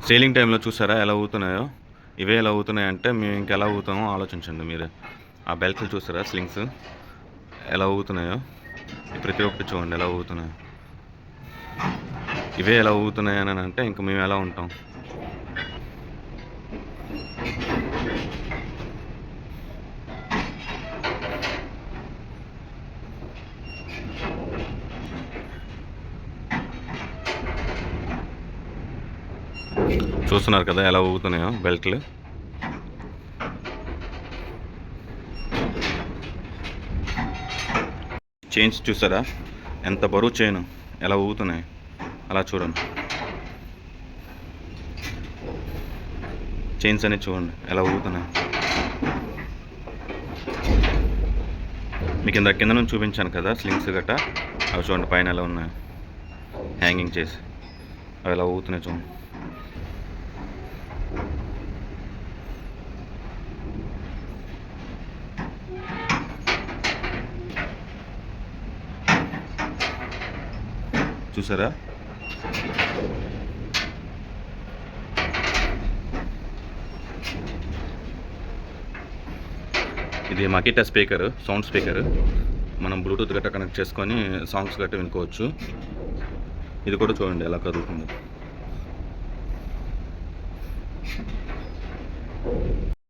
Selling టైంలో చూసారా ఎలా ఊగుతున్నాయో? ఇవే ఎలా ఊగుతున్నాయంటే మేము ఇంకెలా ఊగుతామో ఆలోచించండి మీరే. ఆ బెల్ట్లు చూసారా స్లింగ్స్ ఎలా ఊగుతున్నాయో? ప్రతి ఒక్కటి చూడండి ఎలా ఊగుతున్నాయో. ఇవే ఎలా ఊగుతున్నాయని అంటే ఇంక మేము ఎలా ఉంటాం? చూస్తున్నారు కదా ఎలా ఊగుతున్నాయో బెల్ట్లు. చైన్స్ చూసారా ఎంత బరువు చైను ఎలా ఊగుతున్నాయి అలా చూడండి. చైన్స్ అనేది చూడండి ఎలా ఊగుతున్నాయి. మీకు కింద నుంచి చూపించాను కదా స్లింగ్స్ గట్ట, అవి చూడండి పైన ఎలా ఉన్నాయి హ్యాంగింగ్ చేసి, అవి ఎలా ఊగుతున్నాయి చూడండి. చూసారా ఇది మకిటా స్పీకర్, సౌండ్ స్పీకర్. మనం బ్లూటూత్ గట్రా కనెక్ట్ చేసుకొని సాంగ్స్ గట్రా వినుకోవచ్చు. ఇది కూడా చూడండి ఎలా కదులుతుంది.